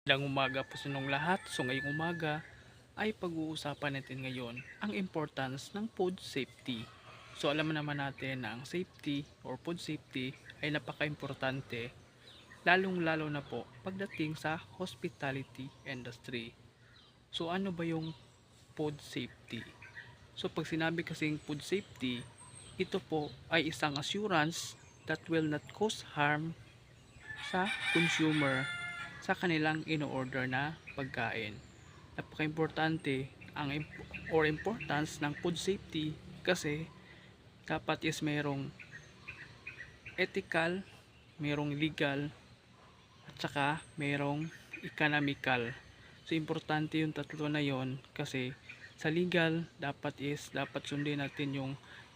Magandang umaga po sa inyong lahat. So ngayong umaga ay pag-uusapan natin ngayon ang importance ng food safety. So alam naman natin na ang safety or food safety ay napaka-importante, lalong-lalo na po pagdating sa hospitality industry. So ano ba yung food safety? So pag sinabi kasing food safety, ito po ay isang assurance that will not cause harm sa consumer sa kanilang ino-order na pagkain. Napaka-importante ang importance ng food safety kasi dapat is mayroong ethical, mayroong legal, at saka mayroong economical. So importante yung tatlo na yon kasi sa legal dapat sundin natin yung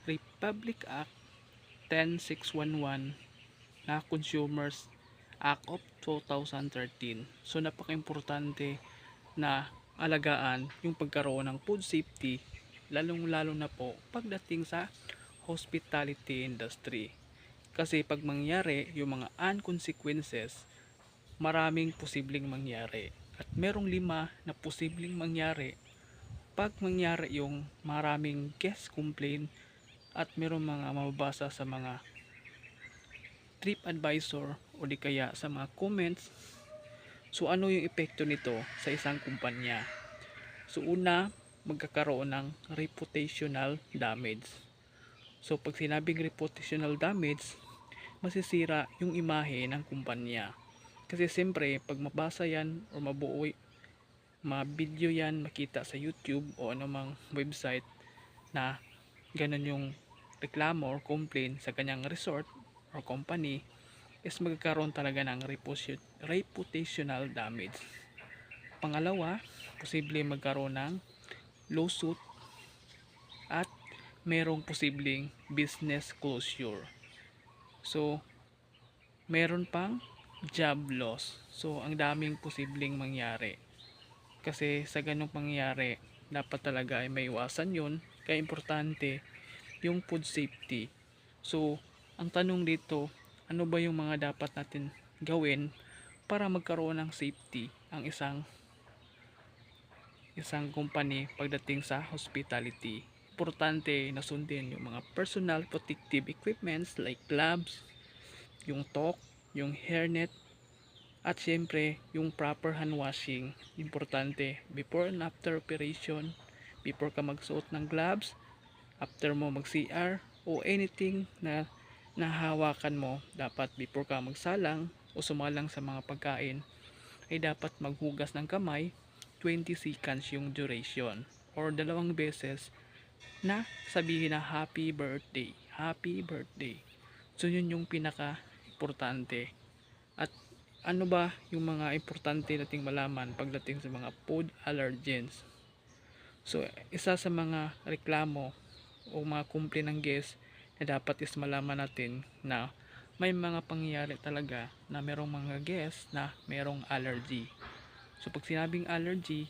Republic Act 10611 na Consumers Act of 2013. So napaka-importante na alagaan yung pagkaroon ng food safety, lalong-lalo na po pagdating sa hospitality industry. Kasi pag mangyari yung mga unconsequences, maraming posibleng mangyari. At merong 5 na posibleng mangyari pag mangyari yung maraming guest complaint at merong mga mababasa sa mga TripAdvisor o di kaya sa mga comments. So ano yung epekto nito sa isang kumpanya? So una, magkakaroon ng reputational damage. So pag sinabing reputational damage, masisira yung imahe ng kumpanya. Kasi siyempre, pag mabasa yan o mabuo, ma-video yan, makita sa YouTube o anumang website na ganun yung reklamo or complaint sa kanyang resort or company, is magkakaroon talaga ng reputational damage. Pangalawa, posible magkaroon ng lawsuit at merong posibleng business closure. So, meron pang job loss. So, ang daming posibleng mangyari. Kasi sa ganung pangyayari, dapat talaga ay may iwasan yun. Kaya importante yung food safety. So, ang tanong dito, ano ba yung mga dapat natin gawin para magkaroon ng safety ang isang company pagdating sa hospitality? Importante na sundin yung mga personal protective equipments like gloves, yung talk, yung hairnet, at syempre yung proper hand washing. Importante before and after operation, before ka magsuot ng gloves, after mo mag CR o anything na nahawakan mo, dapat before ka magsalang o sumalang sa mga pagkain ay dapat maghugas ng kamay. 20 seconds yung duration or 2 beses na sabihin na happy birthday, happy birthday. So yun yung pinaka importante. At ano ba yung mga importante nating malaman pagdating sa mga food allergens? So isa sa mga reklamo o mga complaint ng guest na dapat is malaman natin na may mga pangyayari talaga na merong mga guest na merong allergy. So pag sinabing allergy,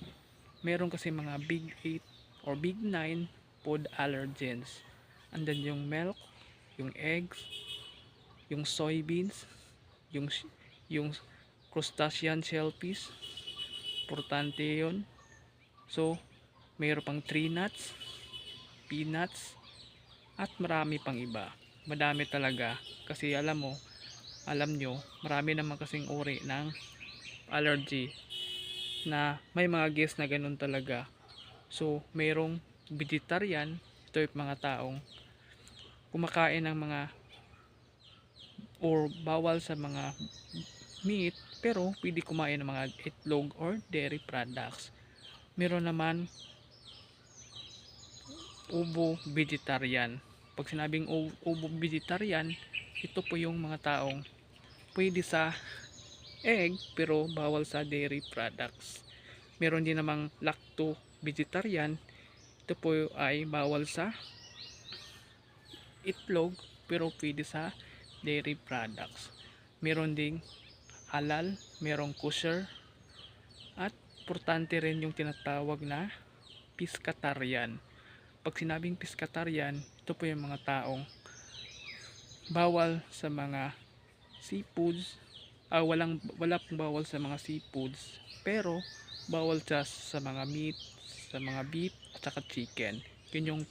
meron kasi mga big 8 or big 9 food allergens. Andan yung milk, yung eggs, yung soybeans, yung crustacean shellfish. Importante yun. So mayroon pang tree nuts, peanuts, at marami pang iba. Madami talaga kasi alam nyo, marami naman kasing uri ng allergy na may mga guest na ganun talaga. So mayroong vegetarian, ito yung mga taong kumakain ng mga or bawal sa mga meat pero pwede kumain ng mga itlog or dairy products. Meron naman ubo vegetarian. Pag sinabing ubo vegetarian, ito po yung mga taong pwede sa egg pero bawal sa dairy products. Meron din namang lacto vegetarian. Ito po ay bawal sa itlog pero pwede sa dairy products. Meron ding halal, merong kosher, at importante rin yung tinatawag na pescatarian. Pag sinabing pescatarian, ito po yung mga taong bawal sa mga seafoods wala pong bawal sa mga seafoods, pero bawal siya sa mga meat, sa mga beef at saka chicken. Yun yung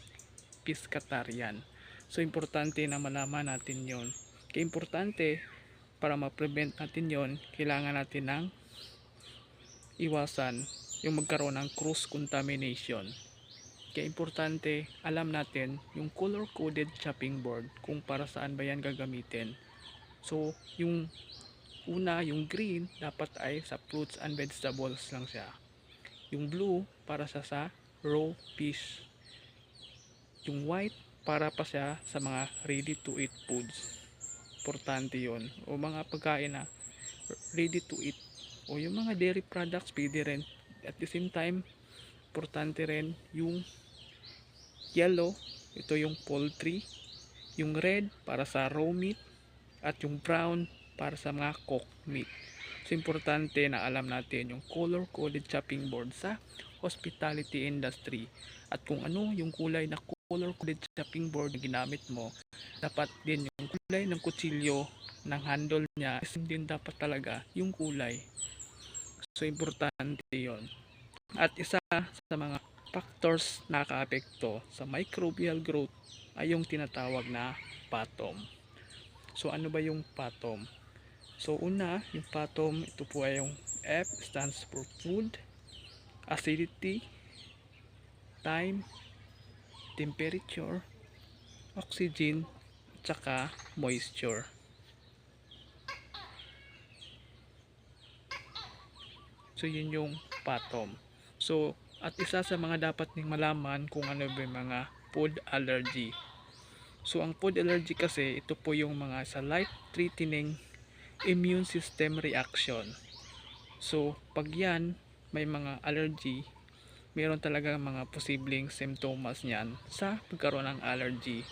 pescatarian. So importante na malaman natin yon. Kaya importante, para ma-prevent natin yon, kailangan natin ng iwasan yung magkaroon ng cross contamination. Kaya importante, alam natin yung color coded chopping board kung para saan ba yan gagamitin. So yung una, yung green dapat ay sa fruits and vegetables lang siya. Yung blue para sa raw fish. Yung white para pa siya sa mga ready to eat foods. Importante yon. O mga pagkain na ready to eat. O yung mga dairy products pwede rin. At the same time, importante rin yung yellow, ito yung poultry. Yung red para sa raw meat. At yung brown para sa mga cooked meat. So importante na alam natin yung color coded chopping board sa hospitality industry. At kung ano yung kulay na color coded chopping board na ginamit mo, dapat din yung kulay ng kutsilyo ng handle niya, same din dapat talaga yung kulay. So importante yon. At isa sa mga factors na nakaapekto sa microbial growth ay yung tinatawag na PATOM. So ano ba yung PATOM? So una, yung PATOM, ito po ay yung F stands for food, acidity, time, temperature, oxygen, at saka moisture. So yun yung PATOM. So at isa sa mga dapat ning malaman kung ano ba yung mga food allergy. So ang food allergy kasi ito po yung mga sa life-threatening immune system reaction. So pag yan may mga allergy, meron talaga mga posibleng symptoms niyan sa pagkaroon ng allergy.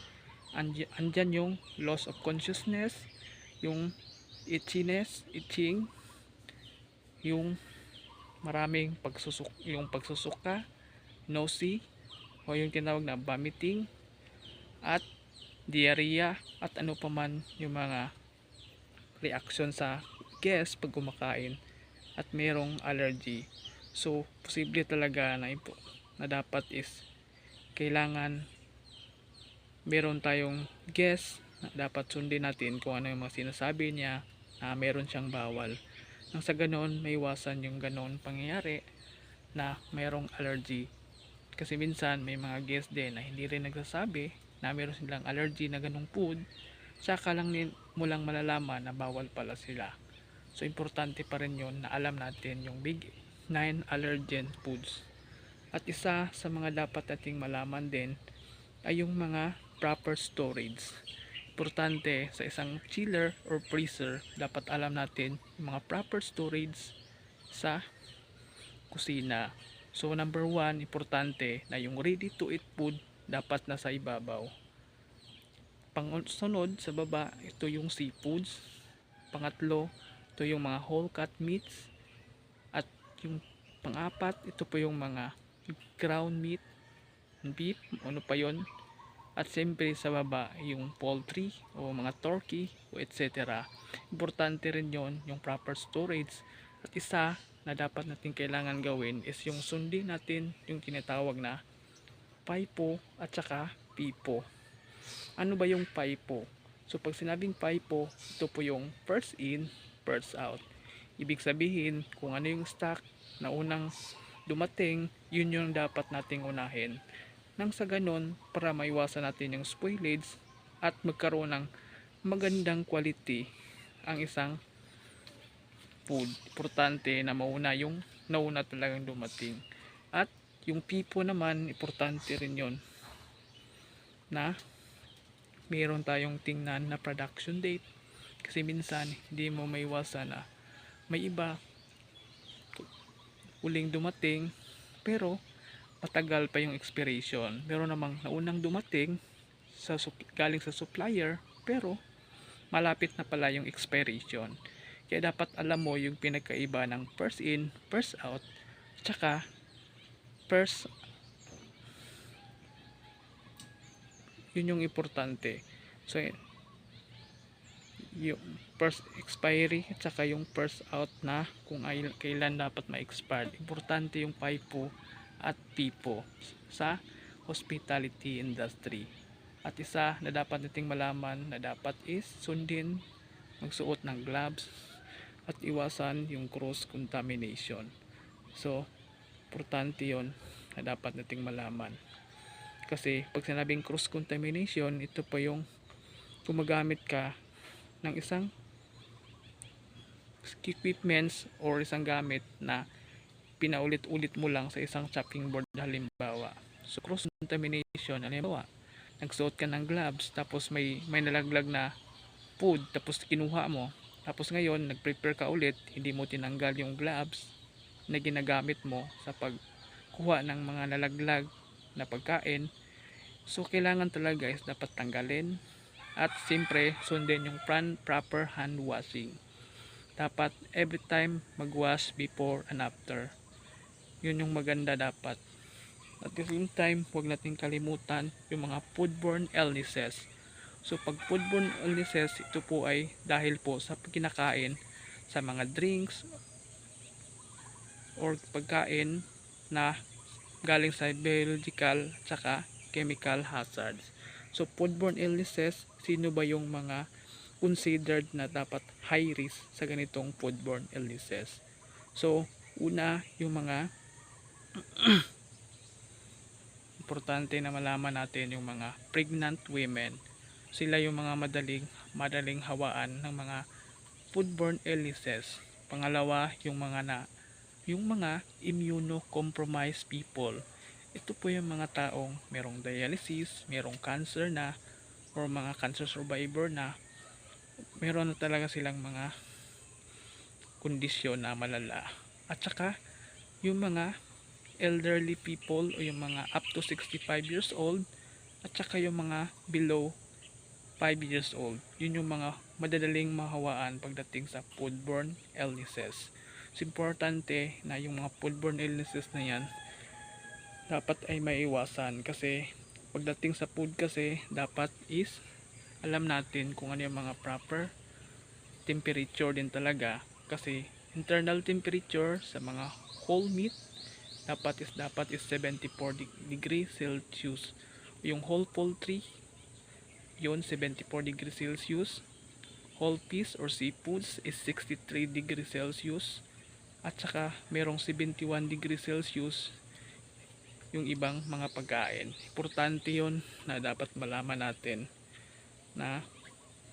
Andyan yung loss of consciousness, yung itching, yung maraming pagsusuka, nausea, o yung tinawag na vomiting, at diarrhea, at ano pa man yung mga reaction sa guest pag kumakain at merong allergy. So posible talaga na dapat is kailangan meron tayong guest na dapat sundin natin kung ano yung mga sinasabi niya na meron siyang bawal. Nang sa ganon, may iwasan yung ganon pangyayari na mayroong allergy. Kasi minsan may mga guest din na hindi rin nagsasabi na meron silang allergy na ganong food, saka lang mo lang malalaman na bawal pala sila. So importante pa rin yun na alam natin yung big 9 allergen foods. At isa sa mga dapat nating malaman din ay yung mga proper storage. Importante sa isang chiller or freezer, dapat alam natin yung mga proper storage sa kusina. So number 1, importante na yung ready to eat food dapat nasa ibabaw. Pangsunod sa baba, ito yung seafoods. Pangatlo, ito yung mga whole cut meats. At yung pang-apat, ito po yung mga ground meat, beef, ano pa yon. At siyempre sa baba, yung poultry o mga turkey o etc. Importante rin yon, yung proper storage. At isa na dapat natin kailangan gawin is yung sundin natin yung tinatawag na FIFO at saka PIFO. Ano ba yung FIFO? So pag sinabing FIFO, ito po yung first in, first out. Ibig sabihin, kung ano yung stock na unang dumating, yun yung dapat nating unahin. Nang sa ganon, para maiwasan natin yung spoilage at magkaroon ng magandang quality ang isang food. Importante na mauna yung nauna talagang dumating. At yung PIFO naman, importante rin yon na mayroon tayong tingnan na production date. Kasi minsan, hindi mo maiwasan na may iba uling dumating pero matagal pa yung expiration. Meron namang naunang dumating galing sa supplier pero malapit na pala yung expiration. Kaya dapat alam mo yung pinagkaiba ng first in, first out, tsaka first, yun yung importante. So yung first expiry at saka yung first out na kung kailan dapat ma-expire. Importante yung FIFO at PIPO sa hospitality industry. At isa na dapat nating malaman na dapat is sundin magsuot ng gloves at iwasan yung cross contamination. So importante yon na dapat nating malaman, kasi pag sinabing cross contamination, ito pa yung gumagamit ka ng isang equipments or isang gamit na pinaulit-ulit mo lang sa isang chopping board halimbawa. So cross contamination, halimbawa nagsuot ka ng gloves tapos may nalaglag na food tapos kinuha mo, tapos ngayon nag-prepare ka ulit, hindi mo tinanggal yung gloves na ginagamit mo sa pagkuha ng mga nalaglag na pagkain. So kailangan talaga is dapat tanggalin at siyempre sundin yung proper hand washing. Dapat every time magwash before and after. Yun yung maganda dapat. At the same time, huwag natin kalimutan yung mga foodborne illnesses. So pag foodborne illnesses, ito po ay dahil po sa kinakain sa mga drinks or pagkain na galing sa biological at saka chemical hazards. So foodborne illnesses, sino ba yung mga considered na dapat high risk sa ganitong foodborne illnesses? So una, yung mga importante na malaman natin yung mga pregnant women. Sila yung mga madaling hawaan ng mga foodborne illnesses. Pangalawa, yung mga immunocompromised people. Ito po yung mga taong merong dialysis, merong cancer na, or mga cancer survivor na meron na talaga silang mga kondisyon na malala. At saka yung mga elderly people o yung mga up to 65 years old at saka yung mga below 5 years old. Yun yung mga madadaling mahawaan pagdating sa foodborne illnesses. It's importante na yung mga foodborne illnesses na yan dapat ay maiwasan, kasi pagdating sa food kasi dapat is alam natin kung ano yung mga proper temperature din talaga, kasi internal temperature sa mga whole meat dapat is 74 degrees Celsius. Yung whole poultry, yun 74 degrees Celsius. Whole fish or seafoods is 63 degrees Celsius. At saka merong 71 degrees Celsius yung ibang mga pagkain. Importante yun na dapat malaman natin na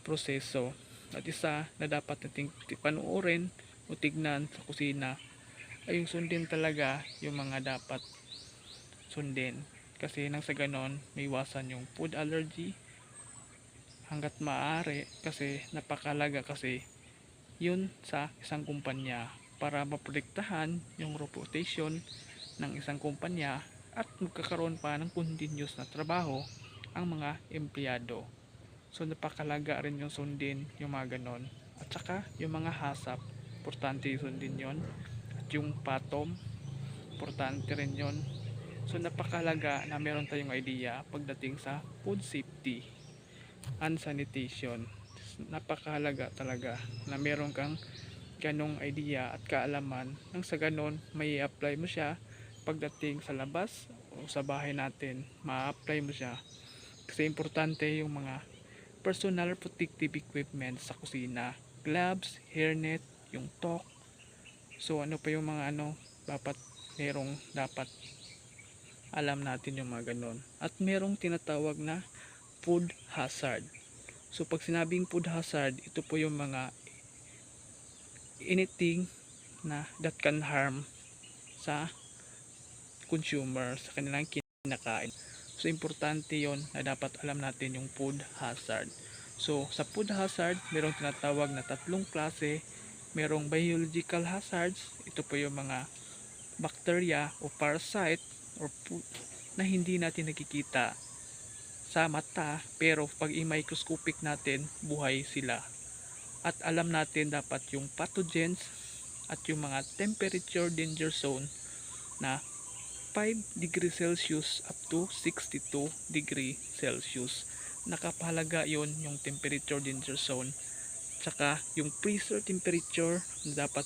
proseso. At isa na dapat nating panuorin o tignan sa kusina ay yung sundin talaga yung mga dapat sundin, kasi nang sa ganon may iwasan yung food allergy hanggat maaari, kasi napakalaga kasi yun sa isang kumpanya para maprotektahan yung reputation ng isang kumpanya at magkakaroon pa ng continuous na trabaho ang mga empleyado. So napakalaga rin yung sundin yung mga ganon. At saka yung mga hasap, importante sundin yon. Yung patom, importante rin yon. So napakalaga na meron tayong idea pagdating sa food safety and sanitation. Napakahalaga talaga na meron kang ganong idea at kaalaman, nang sa ganon may apply mo siya pagdating sa labas o sa bahay natin, ma-apply mo siya. Kasi importante yung mga personal protective equipment sa kusina, gloves, hairnet, yung talk. So ano pa yung mga dapat alam natin yung mga ganon. At merong tinatawag na food hazard. So pag sinabing food hazard, ito po yung mga anything na that can harm sa consumer, sa kanilang kinakain. So importante yon na dapat alam natin yung food hazard. So sa food hazard, merong tinatawag na tatlong klase. Merong biological hazards, ito po yung mga bacteria o parasite or na hindi natin nakikita sa mata, pero pag i-microscopic natin, buhay sila. At alam natin dapat yung pathogens at yung mga temperature danger zone na 5 degrees Celsius up to 62 degree Celsius. Nakapahalaga yon yung temperature danger zone Tsaka yung freezer temperature na dapat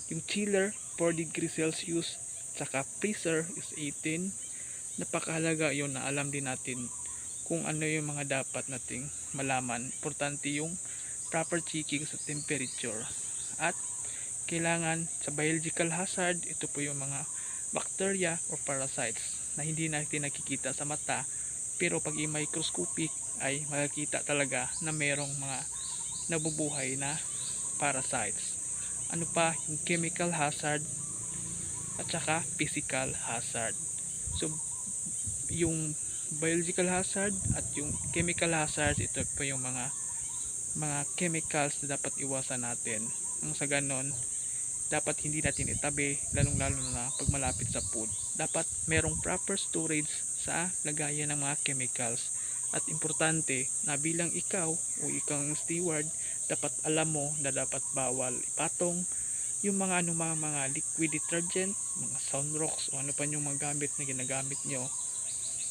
yung chiller 4 degrees Celsius, tsaka freezer is 18. Napakahalaga yun na alam din natin kung ano yung mga dapat nating malaman. Importante yung proper checking sa temperature. At kailangan sa biological hazard, ito po yung mga bacteria or parasites na hindi natin nakikita sa mata, pero pag i-microscopic ay makikita talaga na merong mga nabubuhay na parasites. Ano pa yung chemical hazard at saka physical hazard. So yung biological hazard at yung chemical hazard, ito po yung mga chemicals na dapat iwasan natin. Nang sa ganon, dapat hindi natin itabi, lalong lalo na pag malapit sa food. Dapat merong proper storage sa lagayan ng mga chemicals. At importante na bilang ikaw o ikaw ang steward, dapat alam mo na dapat bawal ipatong yung mga mga liquid detergent, mga Sunrocks o ano pa yung mga gamit na ginagamit nyo.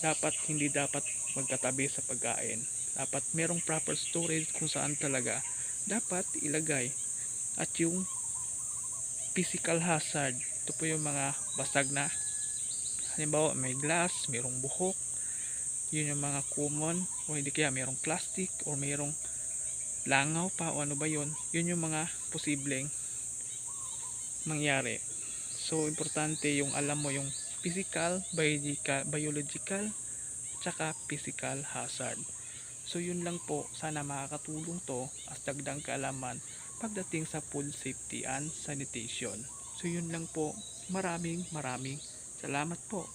Dapat hindi dapat magkatabi sa pagkain. Dapat merong proper storage kung saan talaga dapat ilagay. At yung physical hazard, ito po yung mga basag na, halimbawa may glass, merong buhok, yun yung mga common, o hindi kaya merong plastic o merong langaw pa o ano ba yun, yun yung mga posibleng mangyari. So importante yung alam mo yung physical, biological, tsaka physical hazard. So yun lang po, sana makakatulong to as dagdag kaalaman pagdating sa food safety and sanitation. So yun lang po, maraming salamat po.